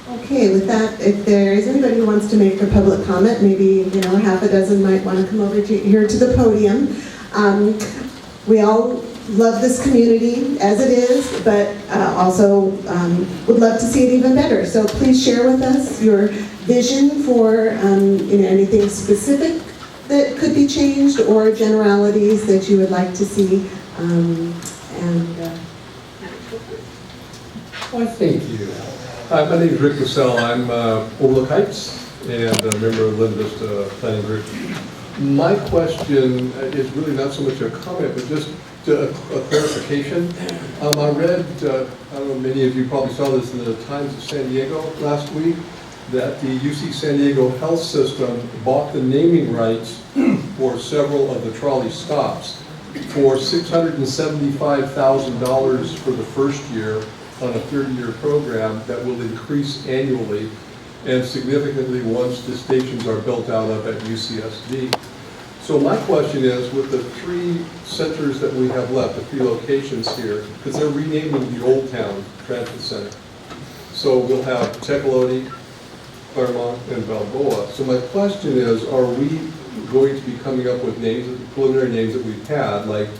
Okay, with that, if there is anybody who wants to make a public comment, maybe, half a dozen might want to come over here to the podium. We all love this community as it is, but also would love to see it even better. So please share with us your vision for anything specific that could be changed or generalities that you would like to see. Well, thank you. My name is Rick Russell. I'm Overlook Heights and a member of Linda Vista Planning Group. My question is really not so much a comment, but just a clarification. I read, I don't know, many of you probably saw this in the Times of San Diego last week, that the UC San Diego Health System bought the naming rights for several of the trolley stops for $675,000 for the first year on a 30-year program that will increase annually and significantly once the stations are built out of at UCSD. So my question is, with the 3 centers that we have left, the 3 locations here, because they're renaming the Old Town Transit Center. So we'll have Tecolote, Claremont, and Balboa. So my question is, are we going to be coming up with names, preliminary names that we've had, like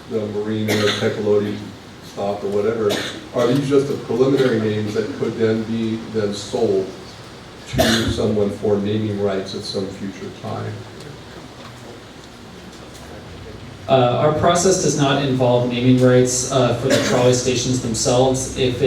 the Marina, Tecolote stop, or whatever? Are these just the preliminary names that could then be sold to someone for naming rights at some future time? Our process does not involve naming rights for the trolley stations themselves. If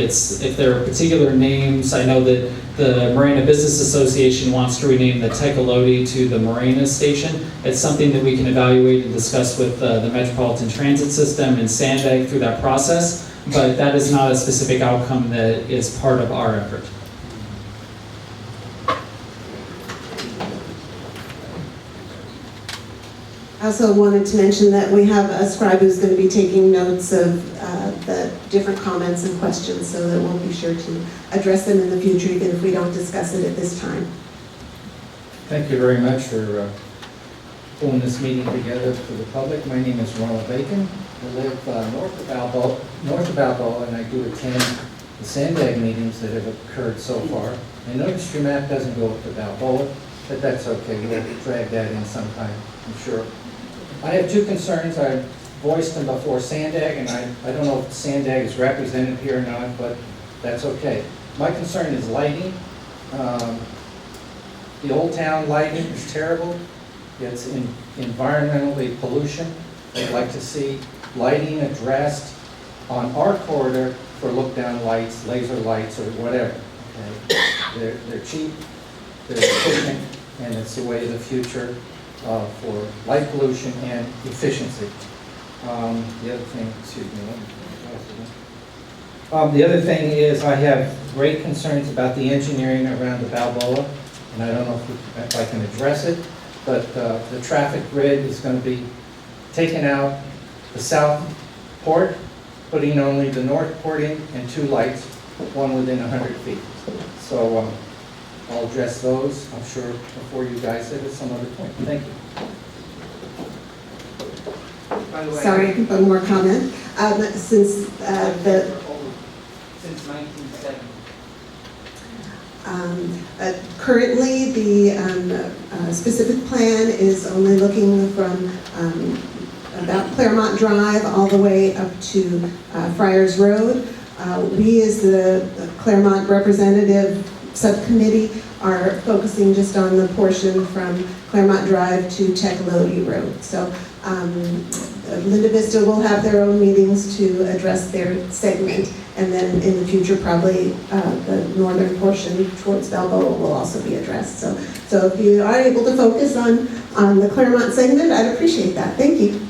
there are particular names, I know that the Marina Business Association wants to rename the Tecolote to the Marina Station. It's something that we can evaluate and discuss with the Metropolitan Transit System and Sandag through that process, but that is not a specific outcome that is part of our effort. I also wanted to mention that we have a scribe who's going to be taking notes of the different comments and questions, so that we'll be sure to address them in the future, even if we don't discuss it at this time. Thank you very much for pulling this meeting together for the public. My name is Ronald Bacon. I live north of Balboa, and I do attend the Sandag meetings that have occurred so far. I noticed your map doesn't go up to Balboa, but that's okay. We'll drag that in sometime, I'm sure. I have 2 concerns. I voiced them before Sandag, and I don't know if Sandag is represented here or not, but that's okay. My concern is lighting. The Old Town lighting is terrible. It's environmentally pollution. I'd like to see lighting addressed on our corridor for look-down lights, laser lights, or whatever. Okay? They're cheap, they're efficient, and it's the way of the future for light pollution and efficiency. The other thing, excuse me, the other thing is I have great concerns about the engineering around the Balboa, and I don't know if I can address it, but the traffic grid is going to be taking out the south port, putting only the north port in, and 2 lights, one within 100 feet. So I'll address those, I'm sure, before you guys at some other point. Thank you. By the way, Sorry, one more comment. Since since 1970. Currently, the specific plan is only looking from about Claremont Drive all the way up to Friars Road. We, as the Claremont Representative Subcommittee, are focusing just on the portion from Claremont Drive to Tecolote Road. So Linda Vista will have their own meetings to address their segment, and then in the future probably the northern portion towards Balboa will also be addressed. So if you are able to focus on the Claremont segment, I'd appreciate that. Thank you.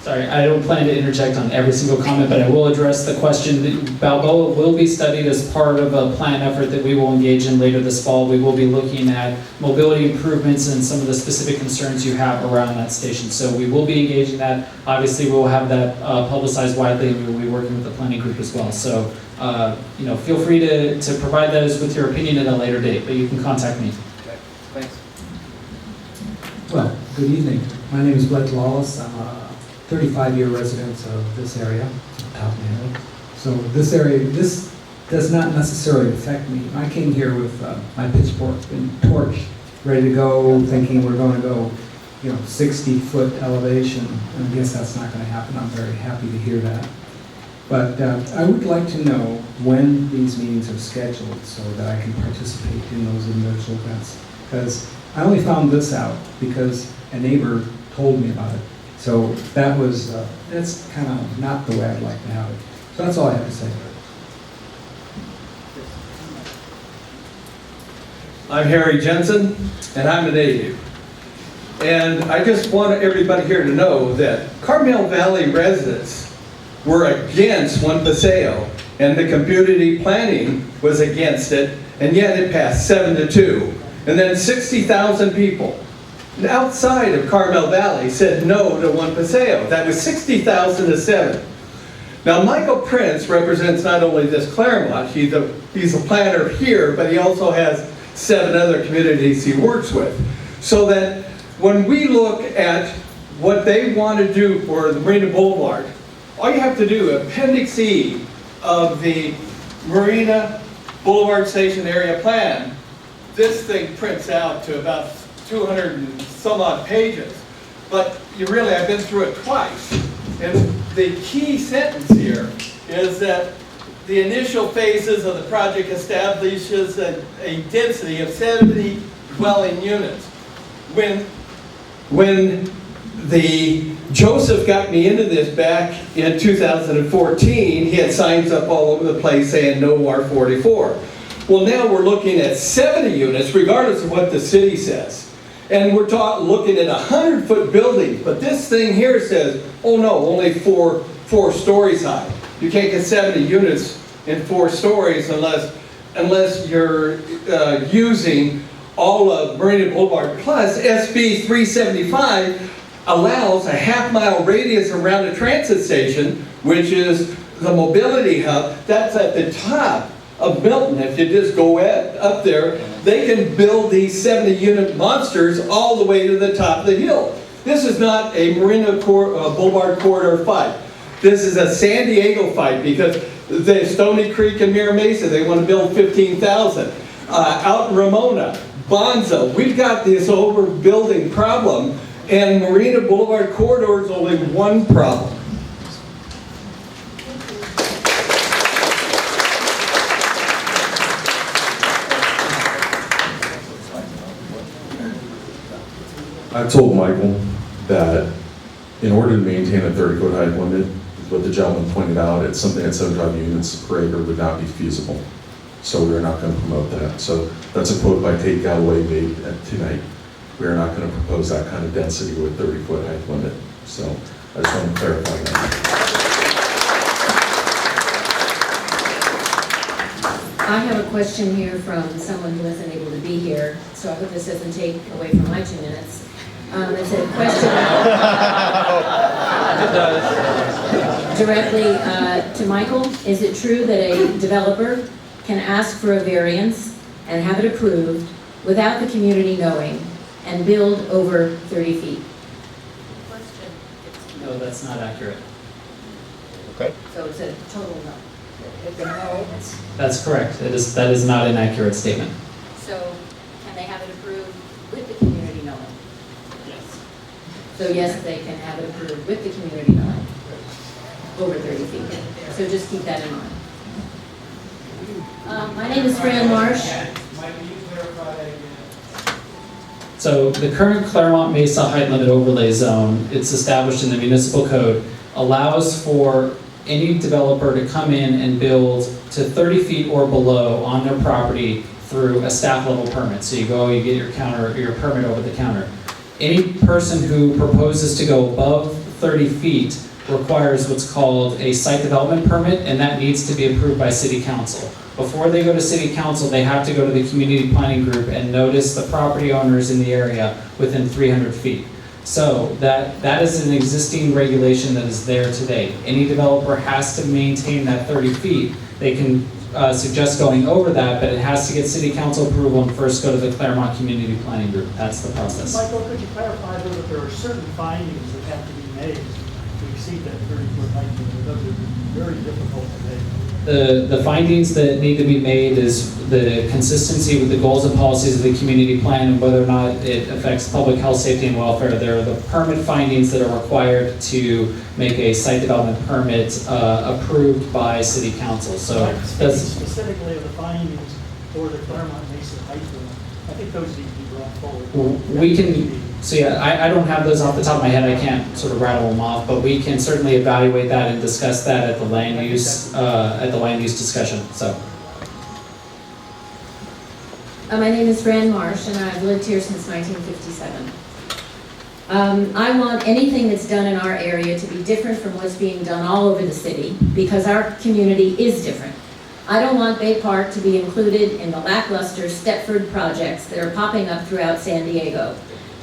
Sorry, I don't plan to interject on every single comment, but I will address the question. Balboa will be studied as part of a plan effort that we will engage in later this fall. We will be looking at mobility improvements and some of the specific concerns you have around that station. So we will be engaging that. Obviously, we will have that publicized widely, and we will be working with the planning group as well. So, feel free to provide those with your opinion at a later date, but you can contact me. Okay, thanks. Well, good evening. My name is Blake Lawless. I'm a 35-year resident of this area, Top Manor. So this area, this does not necessarily affect me. I came here with my pitchfork and torch, ready to go, thinking we're going to go, 60-foot elevation. And I guess that's not going to happen. I'm very happy to hear that. But I would like to know when these meetings are scheduled so that I can participate in those individual events. Because I only found this out because a neighbor told me about it. So that's kind of not the way I'd like to have it. So that's all I have to say. I'm Harry Jensen, and I'm a native. And I just want everybody here to know that Carmel Valley residents were against One Paseo, and the community planning was against it, and yet it passed 7-2. And then 60,000 people outside of Carmel Valley said no to One Paseo. That was 60,000 to 7. Now, Michael Prince represents not only this Claremont, he's a planner here, but he also has 7 other communities he works with. So that when we look at what they want to do for the Marina Boulevard, all you have to do, Appendix E of the Marina Boulevard Station Area Plan, this thing prints out to about 200 and some odd pages. But I've been through it twice. And the key sentence here is that the initial phases of the project establishes a density of 70 dwelling units. When Joseph got me into this back in 2014, he had signs up all over the place saying no R44. Well, now we're looking at 70 units, regardless of what the city says. And we're looking at 100-foot buildings, but this thing here says, oh no, only four stories high. You can't get 70 units in 4 stories unless you're using all of Marina Boulevard. Plus, SB 375 allows a half-mile radius around a transit station, which is the mobility hub. That's at the top of Milton. If you just go up there, they can build these 70-unit monsters all the way to the top of the hill. This is not a Marina Boulevard Corridor fight. This is a San Diego fight because the Stony Creek and Mira Mesa, they want to build 15,000. Out in Ramona, Bonza, we've got this overbuilding problem, and Marina Boulevard Corridor is only one problem. I've told Michael that in order to maintain a 30-foot height limit, what the gentleman pointed out, it's something at 75 units per acre would not be feasible. So we're not going to promote that. So that's a quote by Tate Galloway made tonight. We are not going to propose that kind of density with 30-foot height limit. So I just want to clarify that. I have a question here from someone who wasn't able to be here, so I hope this doesn't take away from my 2 minutes. It's a question directly to Michael. Is it true that a developer can ask for a variance and have it approved without the community knowing and build over 30 feet? No, that's not accurate. So it's a total no. It's a no. That's correct. That is not an accurate statement. So can they have it approved with the community knowing? Yes. So yes, they can have it approved with the community knowing, over 30 feet. So just keep that in mind. My name is Fran Marsh. So the current Claremont Mesa height limit overlay zone, it's established in the municipal code, allows for any developer to come in and build to 30 feet or below on their property through a staff level permit. So you get your permit over the counter. Any person who proposes to go above 30 feet requires what's called a site development permit, and that needs to be approved by city council. Before they go to city council, they have to go to the community planning group and notice the property owners in the area within 300 feet. So that is an existing regulation that is there today. Any developer has to maintain that 30 feet. They can suggest going over that, but it has to get city council approval and first go to the Claremont Community Planning Group. That's the process. Michael, could you clarify though that there are certain findings that have to be made to exceed that 30-foot height limit? Those are very difficult to make. The findings that need to be made is the consistency with the goals and policies of the community plan and whether or not it affects public health, safety, and welfare. There are the permit findings that are required to make a site development permit approved by city council. So Speaking that's, specifically of the findings for the Claremont Mesa Heights one, I think those need to be brought forward. we can, so yeah, I don't have those off the top of my head. I can't sort of rattle them off, but we can certainly evaluate that and discuss that at the land use discussion, so. My name is Fran Marsh, and I've lived here since 1957. I want anything that's done in our area to be different from what's being done all over the city, because our community is different. I don't want Bay Park to be included in the lackluster Stepford projects that are popping up throughout San Diego.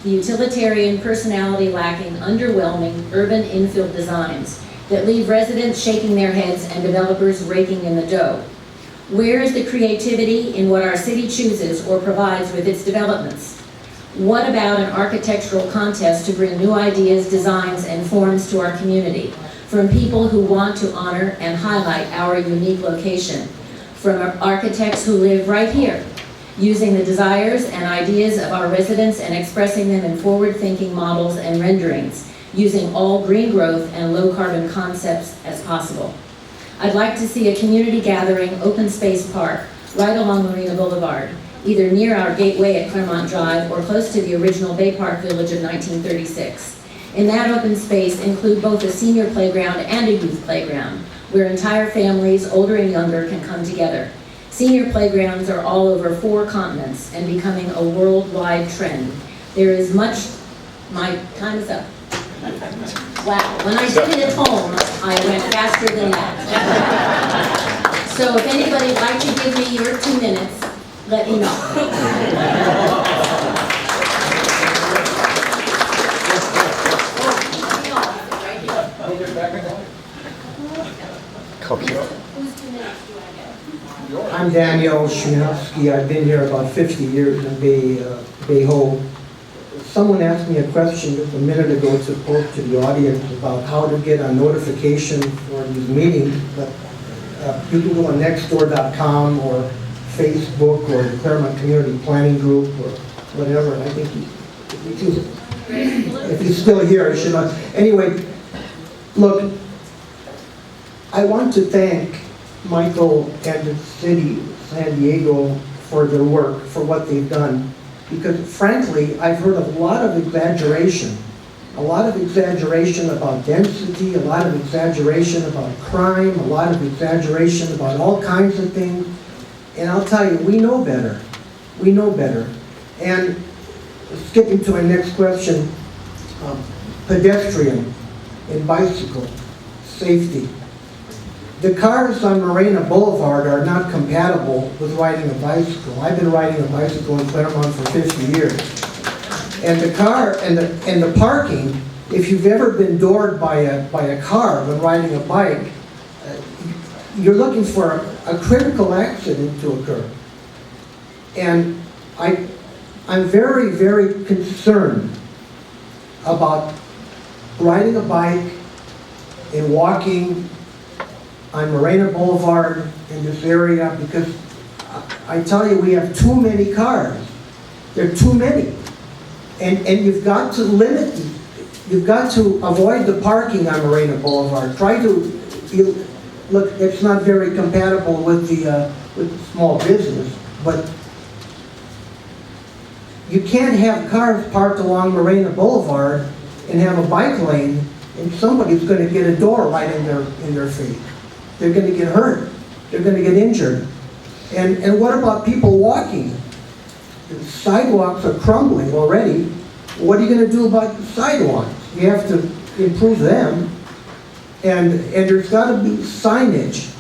The utilitarian, personality-lacking, underwhelming urban infill designs that leave residents shaking their heads and developers raking in the dough. Where is the creativity in what our city chooses or provides with its developments? What about an architectural contest to bring new ideas, designs, and forms to our community from people who want to honor and highlight our unique location, from architects who live right here, using the desires and ideas of our residents and expressing them in forward-thinking models and renderings, using all green growth and low-carbon concepts as possible. I'd like to see a community gathering open space park right along Marina Boulevard, either near our gateway at Claremont Drive or close to the original Bay Park Village of 1936. In that open space include both a senior playground and a youth playground, where entire families, older and younger, can come together. Senior playgrounds are all over 4 continents and becoming a worldwide trend. There is much, my time is up. Wow, when I did it at home, I went faster than that. So if anybody'd like to give me your 2 minutes, let me know. I'm Daniel Shmielewski. I've been here about 50 years in Bay Ho. Someone asked me a question just a minute ago to post to the audience about how to get a notification for these meetings. But you can go on nextdoor.com or Facebook or the Claremont Community Planning Group or whatever. And I think if he's still here, I should not. Anyway, look, I want to thank Michael and the city of San Diego for their work, for what they've done. Because frankly, I've heard a lot of exaggeration about density, a lot of exaggeration about crime, a lot of exaggeration about all kinds of things. And I'll tell you, we know better. We know better. And skipping to my next question, pedestrian and bicycle safety. The cars on Morena Boulevard are not compatible with riding a bicycle. I've been riding a bicycle in Claremont for 50 years. And the car and the parking, if you've ever been doored by a car when riding a bike, you're looking for a critical accident to occur. And I'm very, very concerned about riding a bike and walking on Morena Boulevard in this area, because I tell you, we have too many cars. There are too many. And you've got to limit, you've got to avoid the parking on Morena Boulevard. Try to, look, it's not very compatible with the small business, but you can't have cars parked along Morena Boulevard and have a bike lane and somebody's going to get a door right in their feet. They're going to get hurt. They're going to get injured. And what about people walking? The sidewalks are crumbling already. What are you going to do about the sidewalks? You have to improve them. And there's got to be signage.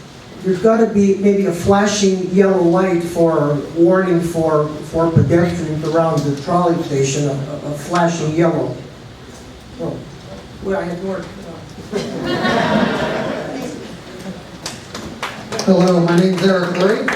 There's got to be maybe a flashing yellow light for warning for pedestrians around the trolley station, a flashing yellow. Oh, well, I have more. Hello, my name's Eric Lurie.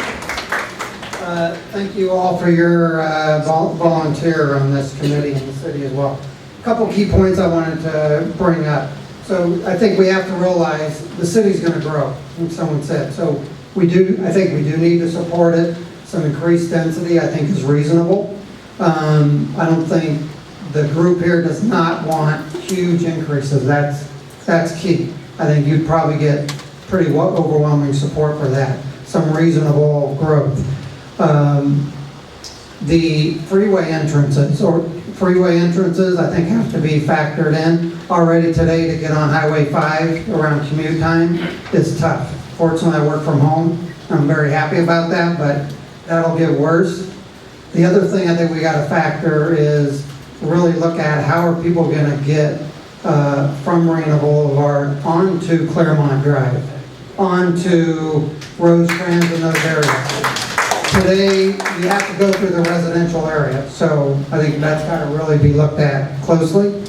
Thank you all for your volunteer on this committee and the city as well. A couple key points I wanted to bring up. So I think we have to realize the city's going to grow, like someone said. So I think we do need to support it. Some increased density, I think, is reasonable. I don't think the group here does not want huge increases. That's key. I think you'd probably get pretty overwhelming support for that. Some reasonable growth. The freeway entrances, I think have to be factored in. Already today to get on Highway 5 around commute time is tough. Fortunately, I work from home. I'm very happy about that, but that'll get worse. The other thing I think we got to factor is really look at how are people going to get from Marina Boulevard onto Claremont Drive, onto Rosecrans and those areas. Today, you have to go through the residential area, so I think that's got to really be looked at closely.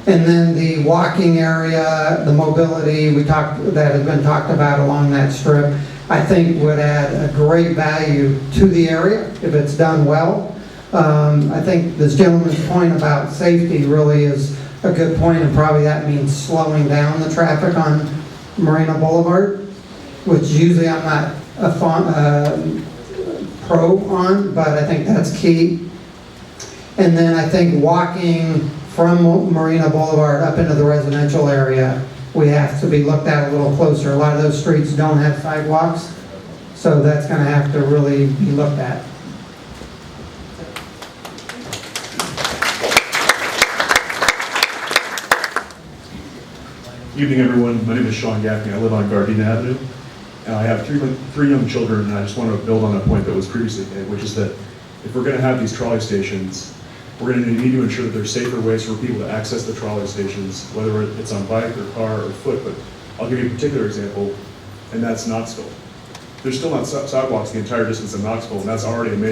And then the walking area, the mobility that has been talked about along that strip, I think would add a great value to the area if it's done well. I think this gentleman's point about safety really is a good point, and probably that means slowing down the traffic on Marina Boulevard, which usually I'm not a pro on, but I think that's key. And then I think walking from Marina Boulevard up into the residential area, we have to be looked at a little closer. A lot of those streets don't have sidewalks, so that's going to have to really be looked at. Evening, everyone. My name is Sean Gaffney. I live on Gardena Avenue. I have three young children, and I just want to build on a point that was previously made, which is that if we're going to have these trolley stations, we're going to need to ensure that there's safer ways for people to access the trolley stations, whether it's on bike or car or foot. But I'll give you a particular example, and that's Knoxville. There's still not sidewalks the entire distance of Knoxville, and that's already a major